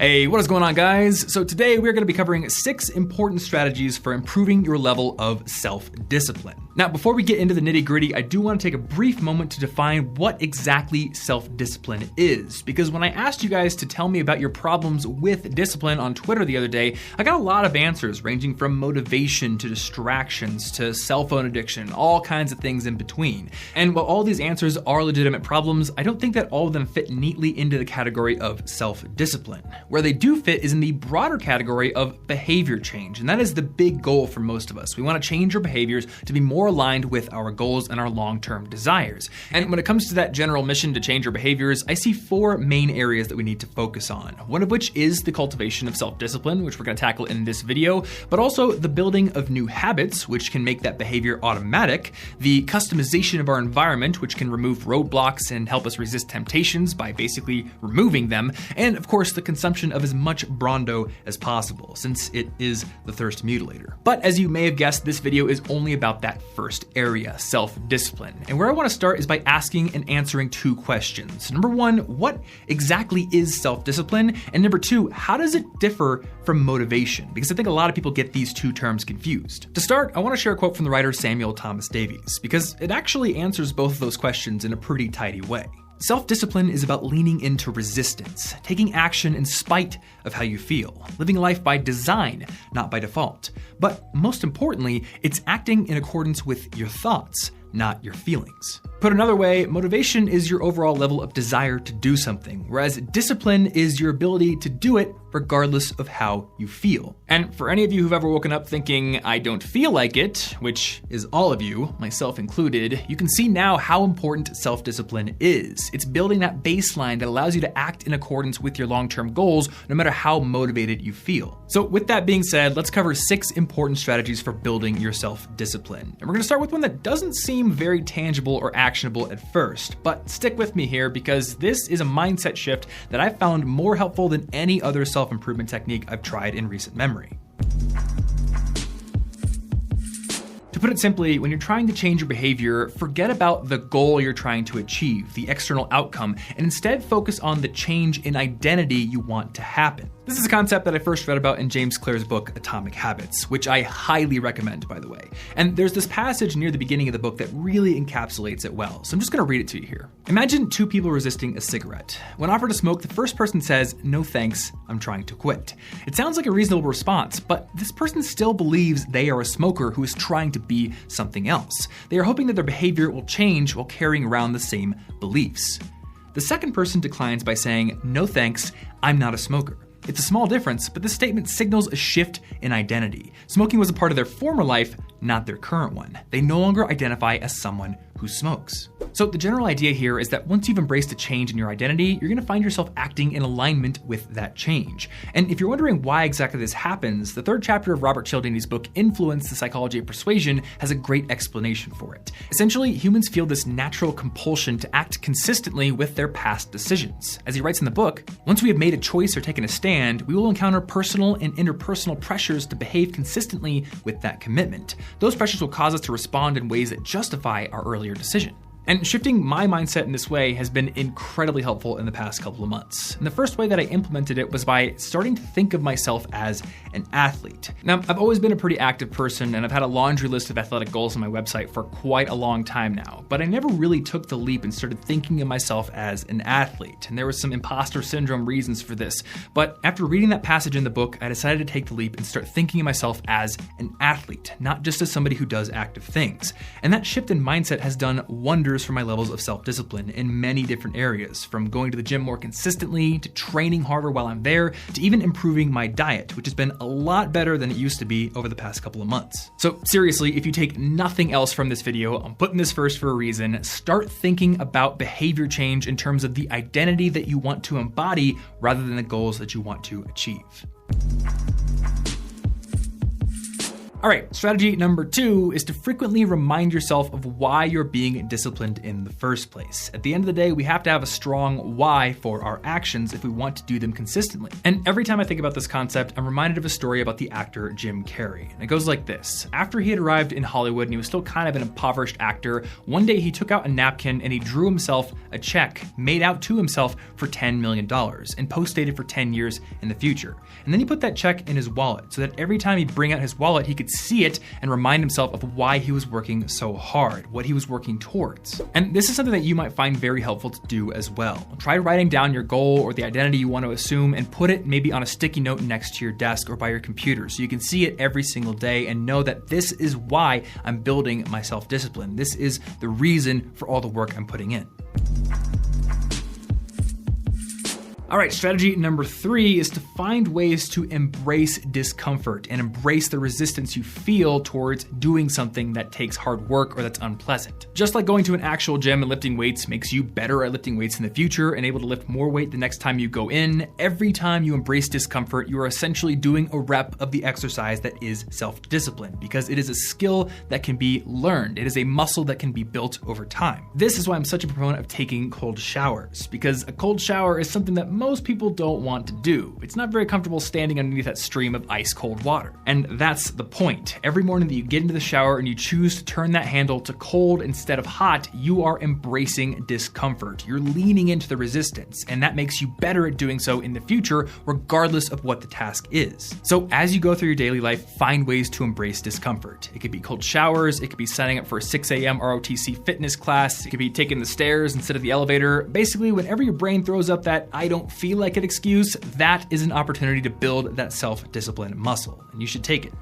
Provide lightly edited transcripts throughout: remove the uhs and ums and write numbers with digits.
Hey, what is going on, guys? So today we're going to be covering 6 important strategies for improving your level of self-discipline. Now, before we get into the nitty-gritty, I do want to take a brief moment to define what exactly self-discipline is. Because when I asked you guys to tell me about your problems with discipline on Twitter the other day, I got a lot of answers ranging from motivation to distractions to cell phone addiction, all kinds of things in between. And while all these answers are legitimate problems, I don't think that all of them fit neatly into the category of self-discipline. Where they do fit is in the broader category of behavior change, and that is the big goal for most of us. We want to change our behaviors to be more aligned with our goals and our long-term desires. And when it comes to that general mission to change our behaviors, I see 4 main areas that we need to focus on. One of which is the cultivation of self-discipline, which we're going to tackle in this video, but also the building of new habits, which can make that behavior automatic, the customization of our environment, which can remove roadblocks and help us resist temptations by basically removing them, and of course the consumption of as much Brondo as possible, since it is the thirst mutilator. But as you may have guessed, this video is only about that first area, self-discipline. And where I want to start is by asking and answering 2 questions. Number 1, what exactly is self-discipline? And number 2, how does it differ from motivation? Because I think a lot of people get these 2 terms confused. To start, I want to share a quote from the writer Samuel Thomas Davies, because it actually answers both of those questions in a pretty tidy way. Self-discipline is about leaning into resistance, taking action in spite of how you feel, living life by design, not by default. But most importantly, it's acting in accordance with your thoughts, not your feelings. Put another way, motivation is your overall level of desire to do something, whereas discipline is your ability to do it regardless of how you feel. And for any of you who've ever woken up thinking, I don't feel like it, which is all of you, myself included, you can see now how important self-discipline is. It's building that baseline that allows you to act in accordance with your long-term goals, no matter how motivated you feel. So with that being said, let's cover 6 important strategies for building your self-discipline. And we're gonna start with one that doesn't seem very tangible or actionable at first, but stick with me here because this is a mindset shift that I've found more helpful than any other self-improvement technique I've tried in recent memory. To put it simply, when you're trying to change your behavior, forget about the goal you're trying to achieve, the external outcome, and instead focus on the change in identity you want to happen. This is a concept that I first read about in James Clear's book, Atomic Habits, which I highly recommend, by the way. And there's this passage near the beginning of the book that really encapsulates it well, so I'm just gonna read it to you here. Imagine 2 people resisting a cigarette. When offered a smoke, the first person says, "No thanks, I'm trying to quit." It sounds like a reasonable response, but this person still believes they are a smoker who is trying to be something else. They are hoping that their behavior will change while carrying around the same beliefs. The second person declines by saying, "No thanks, I'm not a smoker." It's a small difference, but this statement signals a shift in identity. Smoking was a part of their former life, not their current one. They no longer identify as someone who smokes. So the general idea here is that once you've embraced a change in your identity, you're gonna find yourself acting in alignment with that change. And if you're wondering why exactly this happens, the 3rd chapter of Robert Cialdini's book, Influence, the Psychology of Persuasion, has a great explanation for it. Essentially, humans feel this natural compulsion to act consistently with their past decisions. As he writes in the book, once we have made a choice or taken a stand, we will encounter personal and interpersonal pressures to behave consistently with that commitment. Those pressures will cause us to respond in ways that justify our earlier decision. And shifting my mindset in this way has been incredibly helpful in the past couple of months. And the first way that I implemented it was by starting to think of myself as an athlete. Now, I've always been a pretty active person, and I've had a laundry list of athletic goals on my website for quite a long time now, but I never really took the leap and started thinking of myself as an athlete. And there was some imposter syndrome reasons for this. But after reading that passage in the book, I decided to take the leap and start thinking of myself as an athlete, not just as somebody who does active things. And that shift in mindset has done wonders for my levels of self-discipline in many different areas, from going to the gym more consistently, to training harder while I'm there, to even improving my diet, which has been a lot better than it used to be over the past couple of months. So seriously, if you take nothing else from this video, I'm putting this first for a reason. Start thinking about behavior change in terms of the identity that you want to embody rather than the goals that you want to achieve. All right, strategy number 2 is to frequently remind yourself of why you're being disciplined in the first place. At the end of the day, we have to have a strong why for our actions if we want to do them consistently. And every time I think about this concept, I'm reminded of a story about the actor Jim Carrey. And it goes like this. After he had arrived in Hollywood and he was still kind of an impoverished actor, one day he took out a napkin and he drew himself a check made out to himself for $10 million and post-dated for 10 years in the future. And then he put that check in his wallet so that every time he'd bring out his wallet, he could see it and remind himself of why he was working so hard, what he was working towards. And this is something that you might find very helpful to do as well. Try writing down your goal or the identity you want to assume and put it maybe on a sticky note next to your desk or by your computer so you can see it every single day and know that this is why I'm building my self-discipline. This is the reason for all the work I'm putting in. All right, strategy number 3 is to find ways to embrace discomfort and embrace the resistance you feel towards doing something that takes hard work or that's unpleasant. Just like going to an actual gym and lifting weights makes you better at lifting weights in the future and able to lift more weight the next time you go in, every time you embrace discomfort, you are essentially doing a rep of the exercise that is self-discipline because it is a skill that can be learned. It is a muscle that can be built over time. This is why I'm such a proponent of taking cold showers, because a cold shower is something that most people don't want to do. It's not very comfortable standing underneath that stream of ice cold water. And that's the point. Every morning that you get into the shower and you choose to turn that handle to cold instead of hot, you are embracing discomfort. You're leaning into the resistance, and that makes you better at doing so in the future, regardless of what the task is. So as you go through your daily life, find ways to embrace discomfort. It could be cold showers, it could be signing up for a 6 a.m. ROTC fitness class, it could be taking the stairs instead of the elevator. Basically, whenever your brain throws up that I don't feel like it excuse, that is an opportunity to build that self-discipline muscle, and you should take it.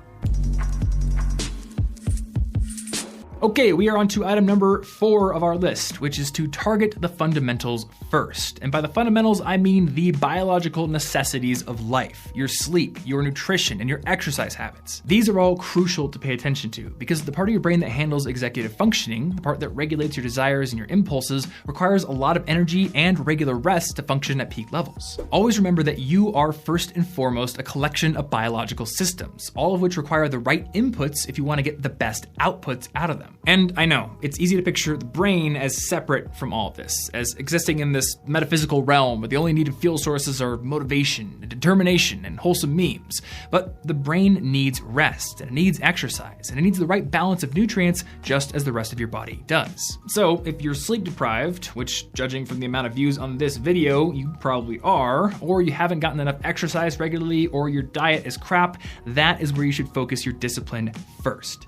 Okay, we are on to item number 4 of our list, which is to target the fundamentals first. And by the fundamentals, I mean the biological necessities of life, your sleep, your nutrition, and your exercise habits. These are all crucial to pay attention to because the part of your brain that handles executive functioning, the part that regulates your desires and your impulses, requires a lot of energy and regular rest to function at peak levels. Always remember that you are first and foremost a collection of biological systems, all of which require the right inputs if you want to get the best outputs out of them. And I know, it's easy to picture the brain as separate from all of this, as existing in this metaphysical realm where the only needed fuel sources are motivation, determination, and wholesome memes. But the brain needs rest, and it needs exercise, and it needs the right balance of nutrients just as the rest of your body does. So if you're sleep deprived, which judging from the amount of views on this video, you probably are, or you haven't gotten enough exercise regularly, or your diet is crap, that is where you should focus your discipline first.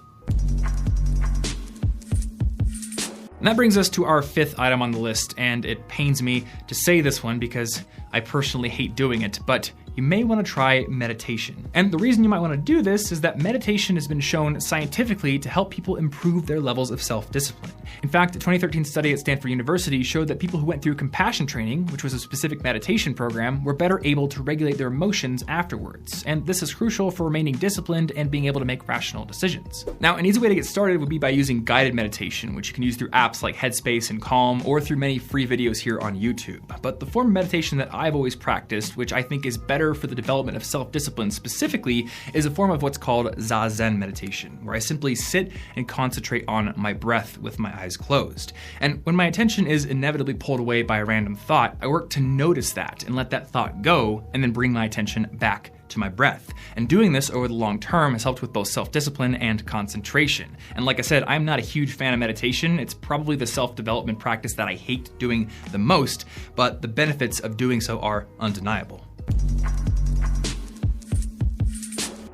And that brings us to our 5th item on the list, and it pains me to say this one because I personally hate doing it, but you may want to try meditation. And the reason you might want to do this is that meditation has been shown scientifically to help people improve their levels of self-discipline. In fact, a 2013 study at Stanford University showed that people who went through compassion training, which was a specific meditation program, were better able to regulate their emotions afterwards. And this is crucial for remaining disciplined and being able to make rational decisions. Now, an easy way to get started would be by using guided meditation, which you can use through apps like Headspace and Calm, or through many free videos here on YouTube. But the form of meditation that I've always practiced, which I think is better for the development of self-discipline specifically, is a form of what's called Zazen meditation, where I simply sit and concentrate on my breath with my eyes closed. And when my attention is inevitably pulled away by a random thought, I work to notice that and let that thought go, and then bring my attention back to my breath. And doing this over the long term has helped with both self-discipline and concentration. And like I said, I'm not a huge fan of meditation. It's probably the self-development practice that I hate doing the most, but the benefits of doing so are undeniable.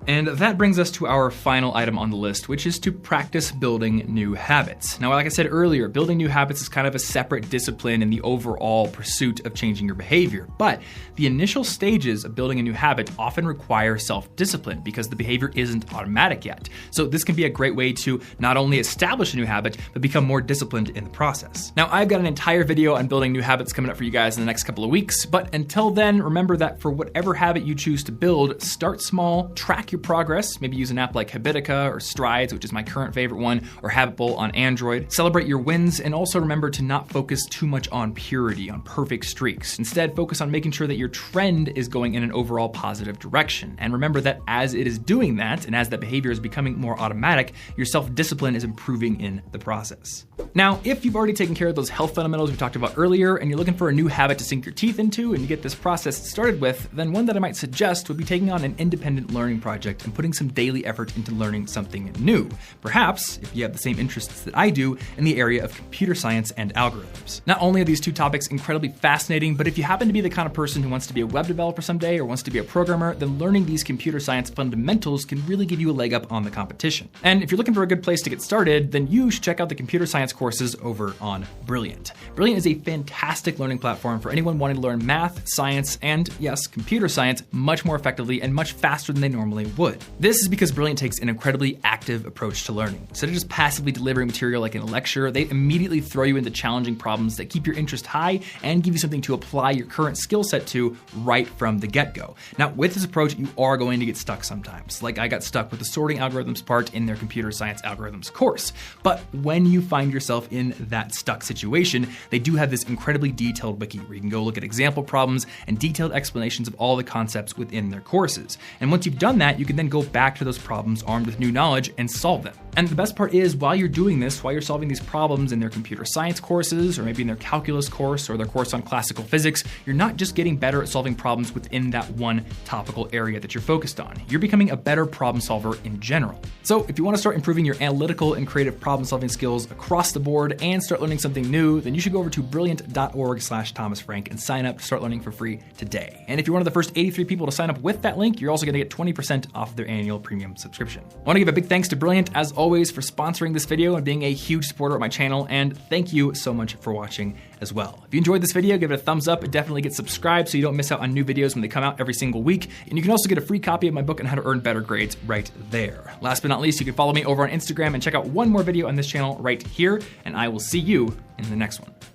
And that brings us to our final item on the list, which is to practice building new habits. Now, like I said earlier, building new habits is kind of a separate discipline in the overall pursuit of changing your behavior. But the initial stages of building a new habit often require self-discipline because the behavior isn't automatic yet. So this can be a great way to not only establish a new habit, but become more disciplined in the process. Now, I've got an entire video on building new habits coming up for you guys in the next couple of weeks. But until then, remember that for whatever habit you choose to build, start small, track your your progress, maybe use an app like Habitica or Strides, which is my current favorite one, or Habitable on Android. Celebrate your wins, and also remember to not focus too much on purity, on perfect streaks. Instead, focus on making sure that your trend is going in an overall positive direction. And remember that as it is doing that, and as that behavior is becoming more automatic, your self-discipline is improving in the process. Now, if you've already taken care of those health fundamentals we talked about earlier, and you're looking for a new habit to sink your teeth into and to get this process started with, then one that I might suggest would be taking on an independent learning project and putting some daily effort into learning something new. Perhaps, if you have the same interests that I do, in the area of computer science and algorithms. Not only are these two topics incredibly fascinating, but if you happen to be the kind of person who wants to be a web developer someday or wants to be a programmer, then learning these computer science fundamentals can really give you a leg up on the competition. And if you're looking for a good place to get started, then you should check out the computer science courses over on Brilliant. Brilliant is a fantastic learning platform for anyone wanting to learn math, science, and yes, computer science much more effectively and much faster than they normally would. This is because Brilliant takes an incredibly active approach to learning. Instead of just passively delivering material like in a lecture, they immediately throw you into challenging problems that keep your interest high and give you something to apply your current skill set to right from the get-go. Now, with this approach, you are going to get stuck sometimes. Like I got stuck with the sorting algorithms part in their computer science algorithms course. But when you find yourself in that stuck situation, they do have this incredibly detailed wiki where you can go look at example problems and detailed explanations of all the concepts within their courses. And once you've done that, you can then go back to those problems armed with new knowledge and solve them. And the best part is, while you're doing this, while you're solving these problems in their computer science courses, or maybe in their calculus course or their course on classical physics, you're not just getting better at solving problems within that one topical area that you're focused on. You're becoming a better problem solver in general. So if you want to start improving your analytical and creative problem solving skills across the board and start learning something new, then you should go over to brilliant.org/ThomasFrank and sign up to start learning for free today. And if you're one of the first 83 people to sign up with that link, you're also going to get 20% off their annual premium subscription. I want to give a big thanks to Brilliant, as always, for sponsoring this video and being a huge supporter of my channel, and thank you so much for watching as well. If you enjoyed this video, give it a thumbs up and definitely get subscribed so you don't miss out on new videos when they come out every single week. And you can also get a free copy of my book on how to earn better grades right there. Last but not least, you can follow me over on Instagram and check out one more video on this channel right here, and I will see you in the next one.